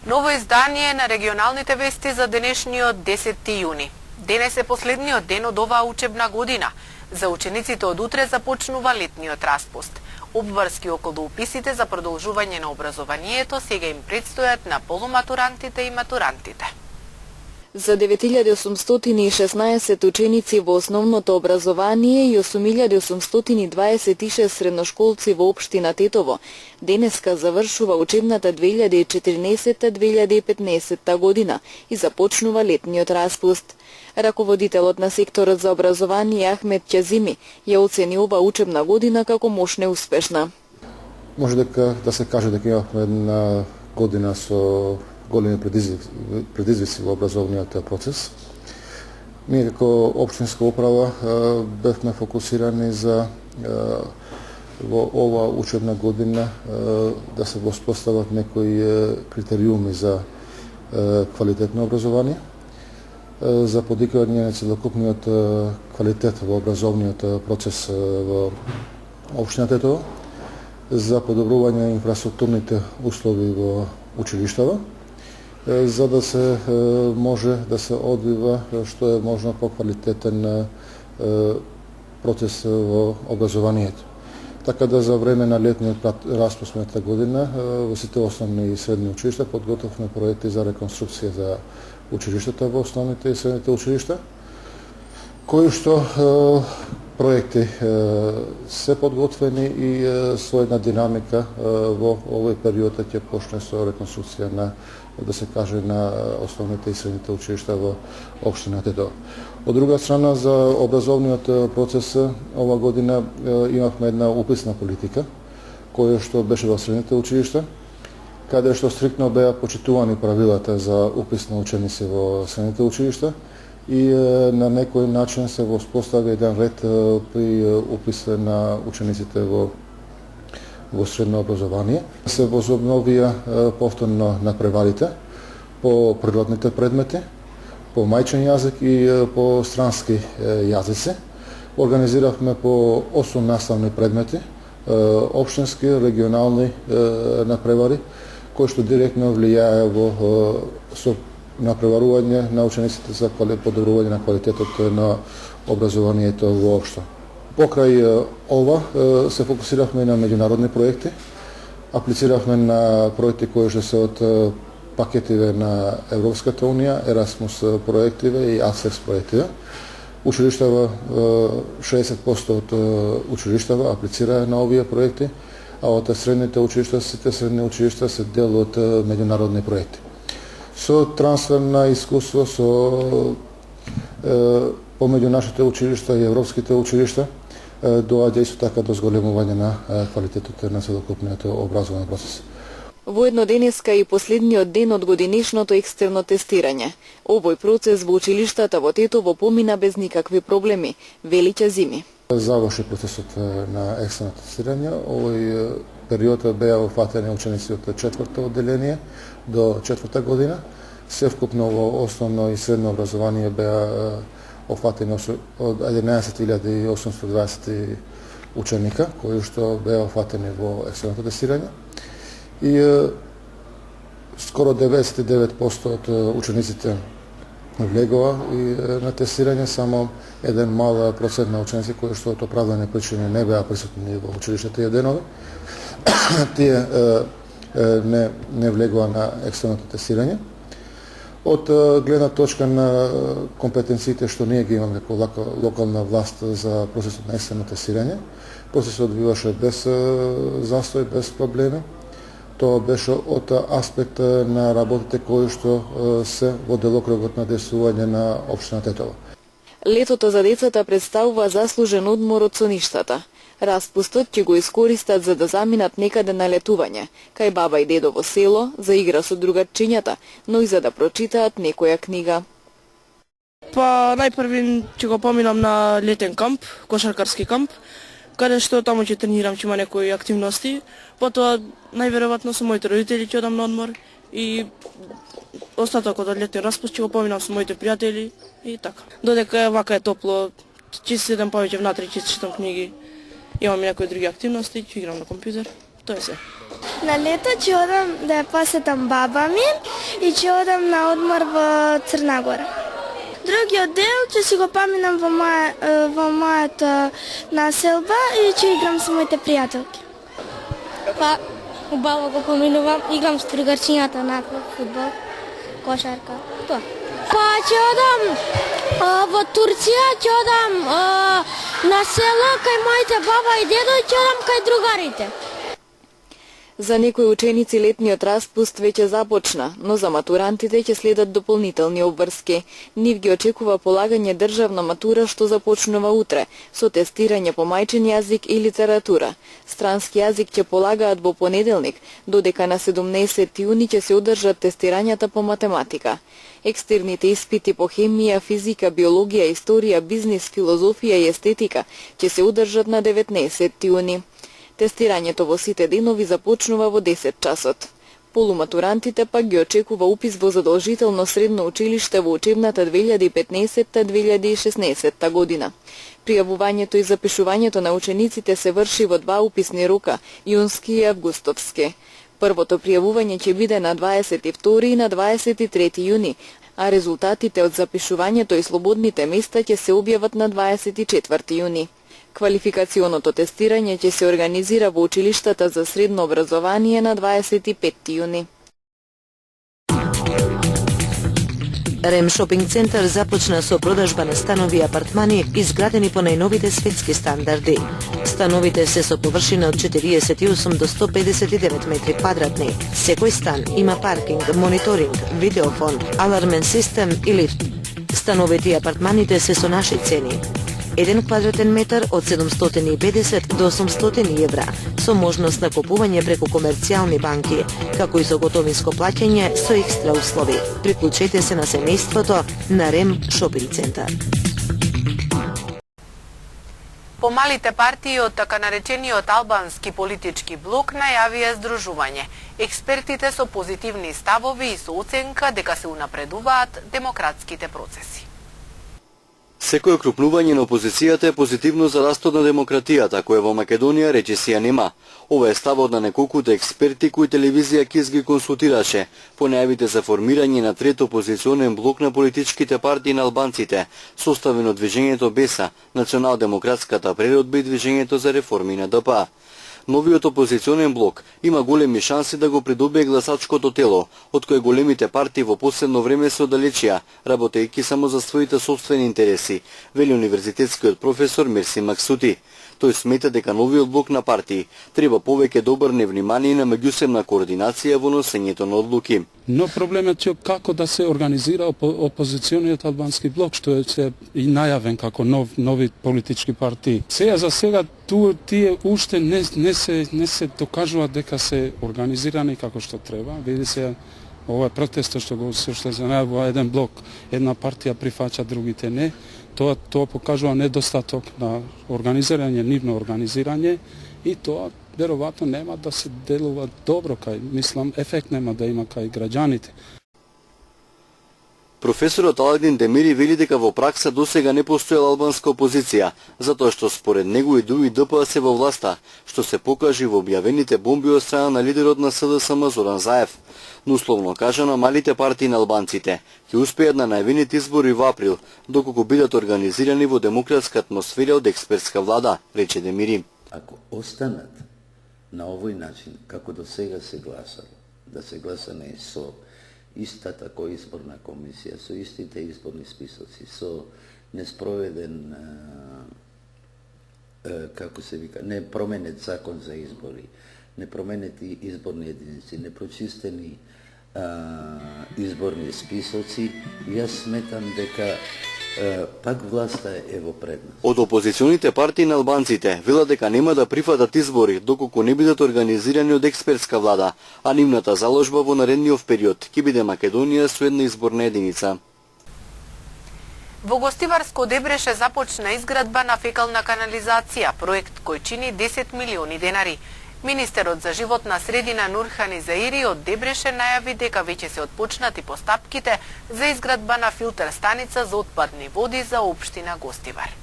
Ново издание на регионалните вести за денешниот 10 јуни. Денес е последниот ден од оваа учебна година. За учениците од утре започнува летниот распуст. Обврски околу уписите за продолжување на образованието сега им предстојат на полуматурантите и матурантите. За 9816 ученици во основното образование и 8826 средношколци во општина Тетово денеска завршува учебната 2014-2015 година и започнува летниот распуст. Раководителот на секторот за образование Ахмет Ќазими ја оцени ова учебна година како мощ неуспешна. Може дека да се каже дека имавме една година со големи предизвици во образовниот процес. Ние како општинска управа бевме фокусирани за во ова учебна година да се воспостават некои критериуми за квалитетно образование, за подиграње на целокупниот квалитет во образовниот процес во општината Тетово, за подобрување на инфраструктурните услови во училиштава, за да се може да се одвива што е можно по-квалитетен процес во образованието. Така да за време на летниот распуст минатата година во сите основни и средни училишта подготовме проекти за реконструкција за училиштата во основните и средните училишта, кои што проекти се подготвени и со една динамика во овој период ќе почне со реконструкција на, да се каже, на основните и средните училишта во општина Тетово. Од друга страна, за образовниот процес ова година имавме една уписна политика, која што беше во средните училишта, каде што стриктно беа почитувани правилата за упис на ученици во средните училишта и на некој начин се воспостави еден ред при упис на учениците во средно образование. Се возобновија повторно надпреварите по природните предмети, по мајчин јазик и по странски јазици. Организиравме по 8 наставни предмети, општински, регионални надпревари, кои што директно влијае во напреварување на учениците за подобрување на квалитетот на образованието воопшто. Покрај ова се фокусиравме на меѓународни проекти, аплициравме на проекти кои што се од пакетиве на Европската унија, Ерасмус проективе и АСЕКС проективе. Училиштава 60% од училиштава аплицираа на овие проекти, а од средните училишта, сите средни училишта се дел од меѓународни проекти. Со трансфер на искуство помеѓу нашите училишта и европските училишта доаѓа исто така до зголемување на квалитетот на целокупниот образовен процес. Воедно денеска и последниот ден од годинешното екстерно тестирање. Овој процес во училиштата во Тетово помина без никакви проблеми, вели Ќазими. Заврши процесот на екстерно тестирање. Овој период беа офатени ученици од 4-то одделение до 4-та година. Севкупно во основно и средно образование беа офатени од 11.820 ученика, кои што беа офатени во екстерното тестирање. И скоро 99% од учениците влегува и на тестирање, само еден мал процент на ученици кои што од оправдани причини не беа присутни во училиштето тие денови, тие не влегува на екстерното тестирање. Од гледна точка на компетенциите што ние ги имаме како локална власт за процесот на екстерно тестирање, процесот одвиваше без застој, без проблеми. Тоа беше од аспект на работите кои што се во делокругот на действување на општина Тетово. Летото за децата представува заслужен одмор од соништата. Распустот ќе го искористат за да заминат некаде на летување, кај баба и дедо во село, за игра со другарчињата, но и за да прочитаат некоја книга. Па најпрви ќе го поминам на летен камп, кошаркарски камп, каде што таму ќе тренирам, ќе има некои активности. Потоа најверојатно со моите родители ќе одам на одмор и остатокот од летен распуст ќе го поминам со моите пријатели и така. Додека вака е топло, ќе седам повеќе внатре, ќе читам книги. Имам и некои други активности, ќе играм на компјутер. Тоа е се. На лето ќе одам да ја посетам баба ми и ќе одам на одмор во Црна Гора. Другиот дел ќе си го поминам во мојата населба и ќе играм со моите пријателки. Па, убаво го поминувам, играм с другарчињата на фудбал, кошарка, тоа. Па ќе одам во Турција, ќе одам на село кај моите баба и дедо и ќе одам кај другарите. За некои ученици летниот распуст веќе започна, но за матурантите ќе следат дополнителни обврски. Нив ги очекува полагање државна матура што започнува утре, со тестирање по мајчин јазик и литература. Странски јазик ќе полагаат во понеделник, додека на 17 јуни ќе се одржат тестирањата по математика. Екстерните испити по хемија, физика, биологија, историја, бизнис, филозофија и естетика ќе се одржат на 19 јуни. Тестирањето во сите денови започнува во 10 часот. Полуматурантите пак ги очекува упис во задолжително средно училиште во учебната 2015-2016 година. Пријавувањето и запишувањето на учениците се врши во два уписни рока, јунски и августовски. Првото пријавување ќе биде на 22 и на 23 јуни, а резултатите од запишувањето и слободните места ќе се објават на 24 јуни. Квалификационото тестирање ќе се организира во училиштата за средно образование на 25 јуни. Рем Шопинг центар започна со продажба на станови и апартмани изградени по најновите светски стандарди. Становите се со површина од 48 до 159 метри квадратни. Секој стан има паркинг, мониторинг, видеофон, алармен систем и лифт. Становите и апартманите се со наши цени. 1 квадратен метар од 750 до 800 евра, со можност на купување преку комерцијални банки, како и со готовинско плаќање со екстра услови. Приклучете се на семејството на Рем Шопинг центар. Помалите партии од така наречениот албански политички блок најавија здружување. Експертите со позитивни ставови и со оценка дека се унапредуваат демократските процеси. Секој окрупнување на опозицијата е позитивно за растот на демократијата, која во Македонија речесија нема. Ова е ставот на неколкуте експерти кои телевизија КИС ги консултираше по најавите за формирање на трет опозиционен блок на политичките партии на албанците, составен од движењето БЕСА, Национал-демократската преродба и движењето за реформи на ДПА. Новиот опозиционен блок има големи шанси да го придобие гласачкото тело, од кое големите партии во последно време се оддалечија, работејќи само за своите собствени интереси, вели универзитетскиот професор Мерси Максути. Тој смета дека новиот блок на партии треба повеќе да обрне внимание на меѓусебна координација во носењето на одлуки. Но проблемот е како да се организира опозициониот албански блок, што е и најавен како нови политички партии. За сега тие уште не се докажува дека се организирани како што треба. Види се ова протест што се најавува еден блок, една партија прифаќа, другите не. Тоа покажува недостаток на организирање, нивно организирање и тоа веројатно нема да се делува добро мислам, ефект нема да има кај граѓаните. Професорот Аладин Демири вели дека во пракса досега не постоела албанска опозиција, затоа што според него и други ДПА се во власта, што се покажи во објавените бомби од страна на лидерот на СДСМ Зоран Заев. Но условно кажано, малите партии на албанците ќе успеат на најавените избори во април, доколку бидат организирани во демократска атмосфера од експертска влада, рече Демири. Ако останат на овој начин, како до сега се гласало, да се гласане со истата кој изборна комисија, со истите изборни списоци, со неспроведен, како се вика, не променет закон за избори, не променети изборни единици, не прочистени изборни списоци, јас сметам дека пак власта е во предност. Од опозиционите партии на албанците велат дека нема да прифатат избори доколку не бидат организирани од експертска влада, а нивната заложба во наредниот период ќе биде Македонија со една изборна единица. Во Гостиварско Дебреше започна изградба на фекална канализација, проект кој чини 10 милиони денари. Министерот за животна средина Нурхани Заири од Дебреше најави дека веќе се отпочнати постапките за изградба на филтер станица за отпадни води за општина Гостивар.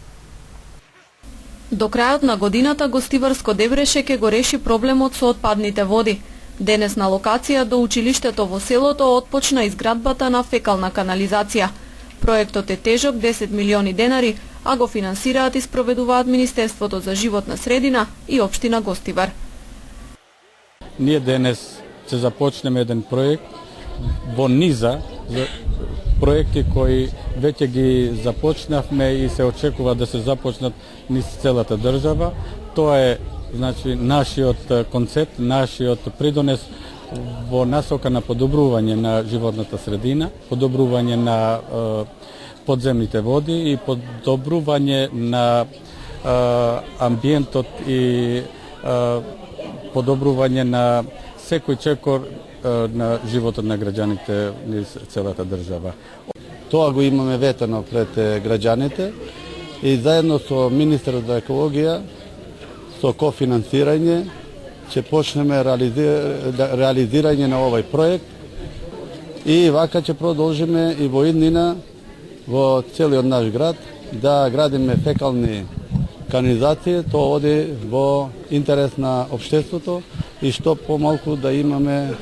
До крајот на годината Гостиварско Дебреше ќе го реши проблемот со отпадните води. Денес на локација до училиштето во селото отпочна изградбата на фекална канализација. Проектот е тежок 10 милиони денари, а го финансираат и спроведуваат Министерството за животна средина и општина Гостивар. Ние денес ќе започнеме еден проект во низа за проекти кои веќе ги започнавме и се очекува да се започнат низ целата држава. Тоа е значи нашиот концепт, нашиот придонес во насока на подобрување на животната средина, подобрување на подземните води и подобрување на амбиентот и подобрување на секој чекор на животот на граѓаните низ целата држава. Тоа го имаме ветено пред граѓаните и заедно со министерот за екологија со кофинансирање ќе почнеме реализирање на овој проект и вака ќе продолжиме и во иднина во целиот наш град да градиме фекални канализации. Тоа оди во интерес на општеството и што помалку да имаме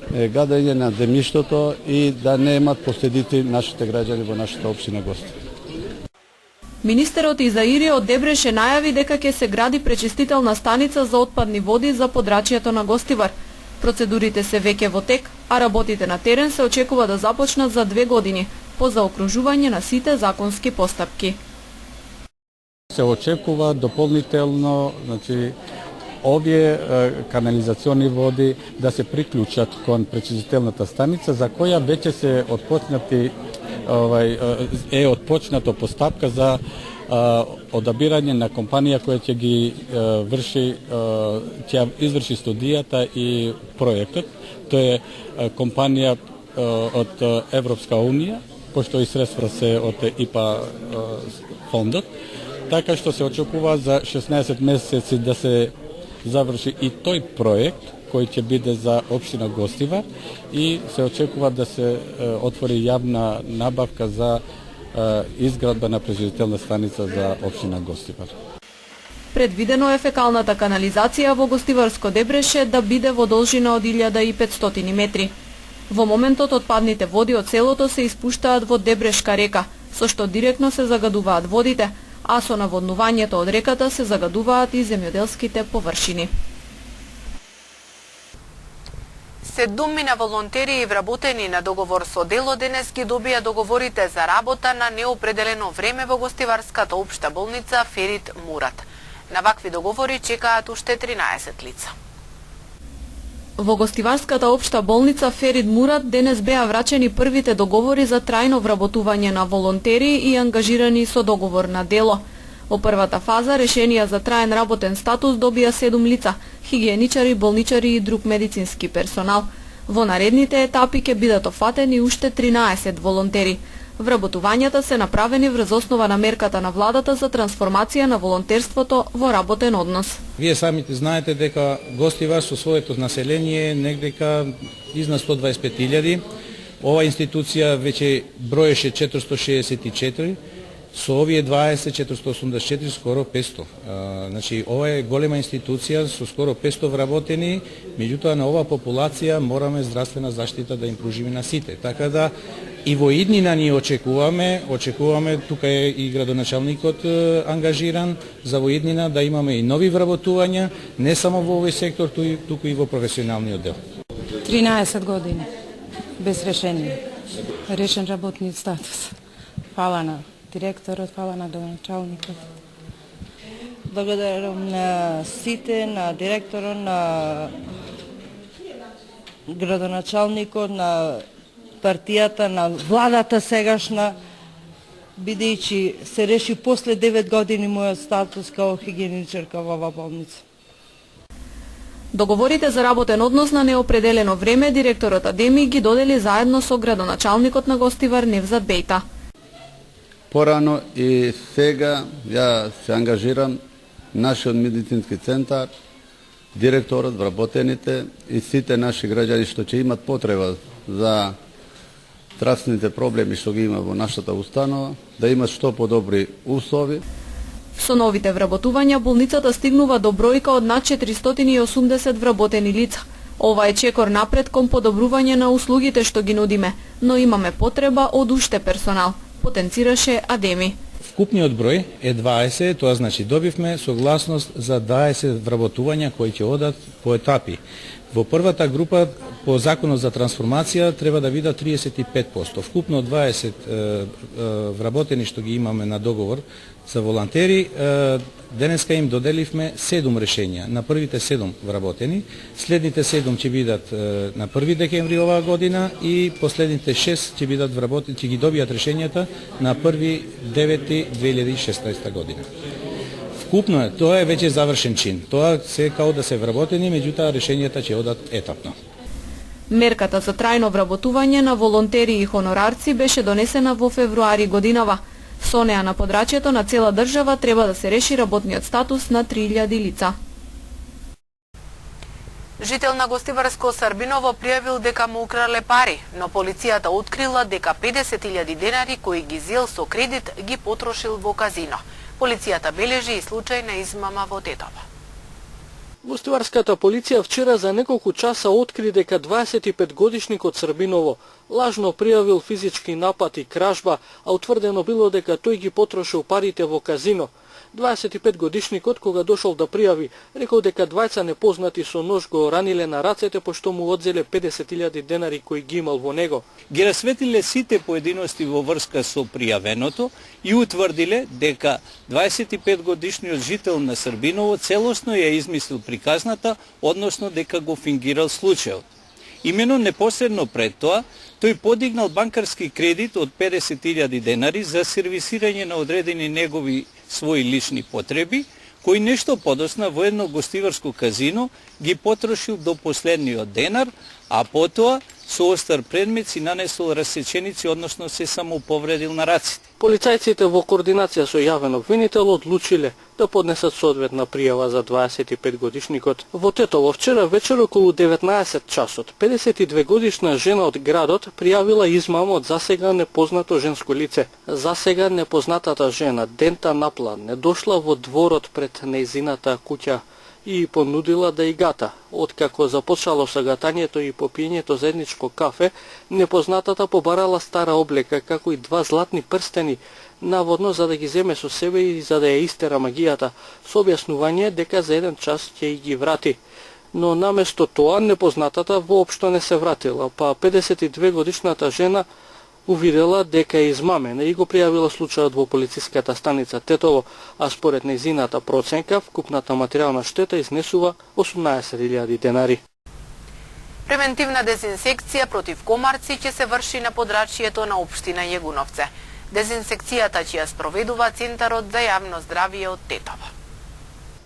гадење на земјиштето и да не имат последици нашите граѓани во нашата општина Гостивар. Министерот Изаири од Дебреше најави дека ќе се гради пречистителна станица за отпадни води за подрачјето на Гостивар. Процедурите се веќе во тек, а работите на терен се очекува да започнат за 2 години, по заокружување на сите законски постапки. Се очекува дополнително, значи, овие канализациони води да се приклучат кон пречистителната станица за која веќе се отпочнати отпочнато постапка за одабирање на компанија која ќе ги ќе изврши студијата и проектот. Тоа е компанија од Европска унија, пошто и средства се од ИПА фондот, така што се очекува за 16 месеци да се заврши и тој проект кој ќе биде за општина Гостивар и се очекува да се отвори јавна набавка за изградба на пречистителна станица за општина Гостивар. Предвидено е фекалната канализација во Гостиварско Дебреше да биде во должина од 1500 метри. Во моментот отпадните води од селото се испуштаат во Дебрешка река, со што директно се загадуваат водите, а со наводнувањето од реката се загадуваат и земјоделските површини. 7 волонтери и вработени на договор со дело денес ги добија договорите за работа на неопределено време во Гостиварската општа болница Ферит Мурат. На вакви договори чекаат уште 13 лица. Во Гостиварската општа болница Ферит Мурат денес беа врачени првите договори за трајно вработување на волонтери и ангажирани со договор на дело. Во првата фаза решенија за траен работен статус добија 7 лица, хигиеничари, болничари и друг медицински персонал. Во наредните етапи ќе бидат офатени уште 13 волонтери. Вработувањата се направени врз основа на мерката на владата за трансформација на волонтерството во работен однос. Вие самите знаете дека Гостивар со своето население негдека изнад 125.000. Ова институција веќе броеше 464, со овие 484, скоро 500. Значи, ова е голема институција со скоро 500 вработени, меѓутоа на оваа популација мораме здравствена заштита да им пружиме на сите. Така да и во иднина ние очекуваме, тука е и градоначалникот ангажиран, за во иднина да имаме и нови вработувања, не само во овој сектор, туку и во професионалниот дел. 13 години без решение. Решен работниот статус. Фала на директорот, фала на градоначалникот. Благодарам на сите, на директорот, на градоначалникот, на партијата, на владата сегашна, бидејќи се реши после 9 години мојот статус као хигиеничарка во оваа болница. Договорите за работен однос на неопределено време директорот Адеми ги додели заедно со градоначалникот на Гостивар Невзат Бејта. Порано и сега ја се ангажирам нашиот медицински центар, директорот, вработените и сите наши граѓани што ќе имат потреба за здравствените проблеми што ги има во нашата установа, да имат што подобри услови. Со новите вработувања болницата стигнува до бројка од над 480 вработени лица. Ова е чекор напред кон подобрување на услугите што ги нудиме, но имаме потреба од уште персонал, потенцираше Адеми. Вкупниот број е 20, тоа значи добивме согласност за 20 вработувања кои ќе одат по етапи. Во првата група по законот за трансформација треба да видат 35%. Вкупно 20 вработени што ги имаме на договор за волонтери, денеска им доделивме 7 решенја. На првите 7 вработени, следните 7 ќе бидат на 1 декември оваа година и последните 6 ќе бидат вработени, ќе ги добијат решењата на 1.9.2016 година. Вкупно е, тоа е веќе завршен чин. Тоа се као да се вработени, меѓутоа решењата ќе одат етапно. Мерката за трајно вработување на волонтери и хонорарци беше донесена во февруари годинава. Со неа на подрачјето на цела држава треба да се реши работниот статус на 3000 лица. Жител на гостиварско Србиново пријавил дека му украле пари, но полицијата открила дека 50.000 денари кои ги зел со кредит ги потрошил во казино. Полицијата бележи и случај на измама во Тетово. Гостиварската полиција вчера за неколку часа откри дека 25-годишникот Србиново лажно пријавил физички напад и кражба, а утврдено било дека тој ги потрошил парите во казино. 25-годишникот, кога дошол да пријави, рекол дека двајца непознати со нож го раниле на рацете пошто му одзеле 50.000 денари кои ги имал во него. Ги расветлиле сите поединости во врска со пријавеното и утврдиле дека 25-годишниот жител на Србиново целосно ја измислил приказната, односно дека го фингирал случајот. Имено непосредно пред тоа, тој подигнал банкарски кредит од 50.000 денари за сервисирање на одредени негови своји лични потреби, кој нешто подосна во едно гостиварско казино ги потрошил до последниот денар, а потоа со остар предмет си нанесол рассеченици, односно се самоповредил на раците. Полицајците во координација со јавен обвинител одлучиле да поднесат соодветна пријава за 25-годишникот. Во Тетово вчера вечер околу 19 часот 52-годишна жена од градот пријавила измама од засега непознато женско лице. Засега непознатата жена дента напла не дошла во дворот пред нејзината куќа и понудила да и гата. Откако започнало сагатањето и попиењето заедничко кафе, непознатата побарала стара облека, како и 2 златни прстени, наводно за да ги земе со себе и за да ја истера магијата, со објаснување дека за 1 час ќе ги врати. Но наместо тоа непознатата воопшто не се вратила, па 52-годишната жена увидела дека е измамена и го пријавила случајот во полициската станица Тетово, а според нејзината проценка, вкупната материјална штета изнесува 18.000 денари. Превентивна дезинсекција против комарци ќе се врши на подрачјето на општина Јегуновце. Дезинсекцијата ќе ја спроведува Центарот за јавно здравје од Тетово.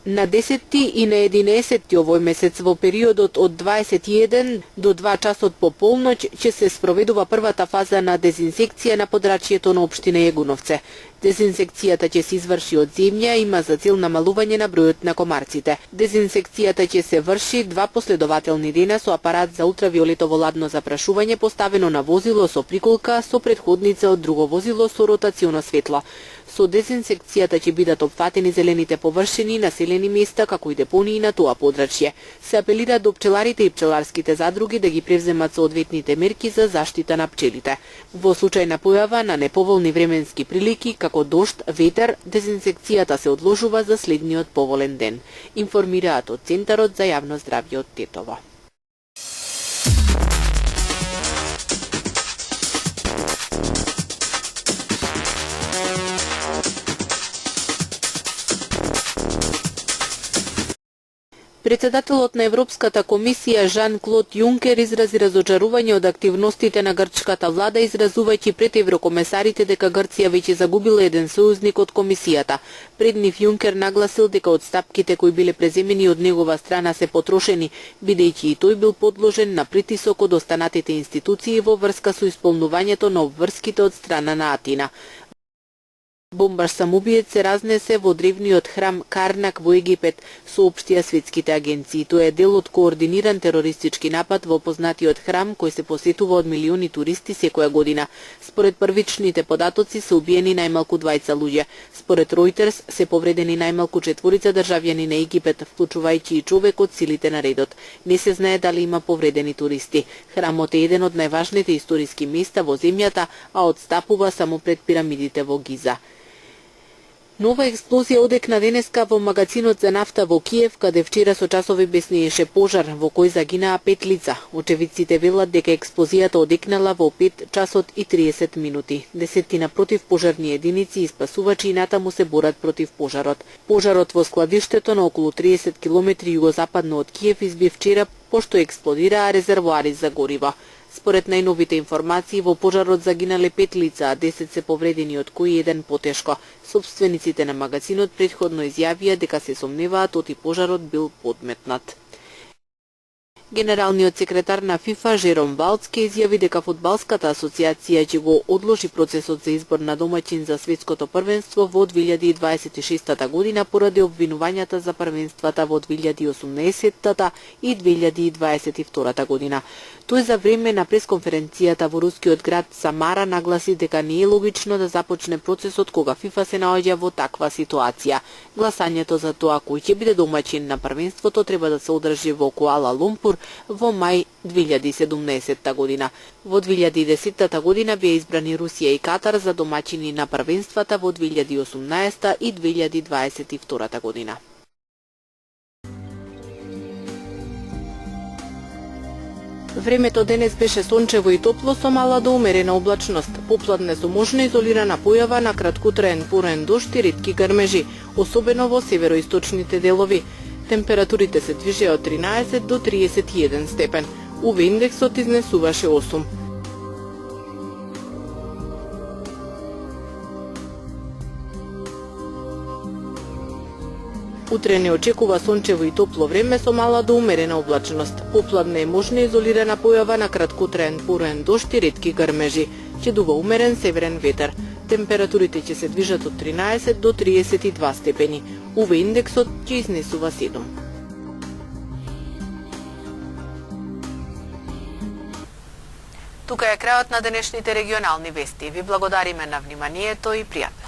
На 10 и на 11 овој месец во периодот од 21 до 2 часот по полноќ ќе се спроведува првата фаза на дезинсекција на подрачјето на општина Јегуновце. Дезинсекцијата ќе се изврши од земја и има за цел намалување на бројот на комарците. Дезинсекцијата ќе се врши 2 последователни дена со апарат за ултравиолетово ладно запрашување поставено на возило со приколка со претходница од друго возило со ротационо светло. Со дезинсекцијата ќе бидат опфатени зелените површини, населени места, како и депонии на тоа подрачје. Се апелира до пчеларите и пчеларските задруги да ги превземат соодветните мерки за заштита на пчелите. Во случај на појава на неповолни временски прилики, како дожд, ветер, дезинсекцијата се одложува за следниот поволен ден. Информираат од Центарот за јавно здравје од Тетово. Председателот на Европската комисија Жан-Клод Јункер изрази разочарување од активностите на грчката влада, изразувајќи пред еврокомесарите дека Грција веќе загубила еден сојузник од комисијата. Пред нив Јункер нагласил дека одстапките кои биле преземени од негова страна се потрошени, бидејќи и тој бил подложен на притисок од останатите институции во врска со исполнувањето на обврските од страна на Атина. Бомбаш самоубиец се разнесе во древниот храм Карнак во Египет, соопштија светските агенции. Тоа е дел од координиран терористички напад во познатиот храм кој се посетува од милиони туристи секоја година. Според првичните податоци се убиени најмалку 20 луѓе. Според Reuters се повредени најмалку 4 државјани на Египет, вклучувајќи и човек од силите на редот. Не се знае дали има повредени туристи. Храмот е еден од најважните историски места во земјата, а отстапува само пред пирамидите во Гиза. Нова експлозија одекна денеска во магазинот за нафта во Киев, каде вчера со часови беснееше пожар, во кој загинаа 5 лица. Очевидците велат дека експлозијата одекнала во 5 часот и 30 минути. Десеттина противпожарни единици и спасувачи и натаму се борат против пожарот. Пожарот во складиштето на околу 30 км југозападно од Киев изби вчера пошто експлодираа резервоари за гориво. Според најновите информации, во пожарот загинале 5 лица, а 10 се повредени, од кои еден потешко. Собствениците на магазинот претходно изјавија дека се сомневаат оти пожарот бил подметнат. Генералниот секретар на ФИФА Жером Валцке изјави дека фудбалската асоциација ќе го одложи процесот за избор на домаќин за светското првенство во 2026 година поради обвинувањата за првенствата во 2018 и 2022 година. Тој за време на пресконференцијата во рускиот град Самара нагласи дека не е логично да започне процесот кога ФИФА се наоѓа во таква ситуација. Гласањето за тоа кој ќе биде домаќин на првенството треба да се одржи во Куала Лумпур во мај 2017 година. Во 2010 година беа избрани Русија и Катар за домаќини на првенствата во 2018 и 2022 година. Времето денес беше сончево и топло со мала до умерена облачност. Попладне со можна изолирана појава на краткотраен порен дожд и ретки грмежи, особено во североисточните делови. Температурите се движеа од 13 до 31 степен. УВ индексот изнесуваше 8. Утре не очекува сончево и топло време со мала до умерена облачност. Попладне е можна изолирана појава на краткотраен порен дожд и ретки грмежи. Ќе дува умерен северен ветер. Температурите ќе се движат од 13 до 32 степени. УВ индексот ќе изнесува 7. Тука е крајот на денешните регионални вести. Ви благодариме на вниманието и пријатно.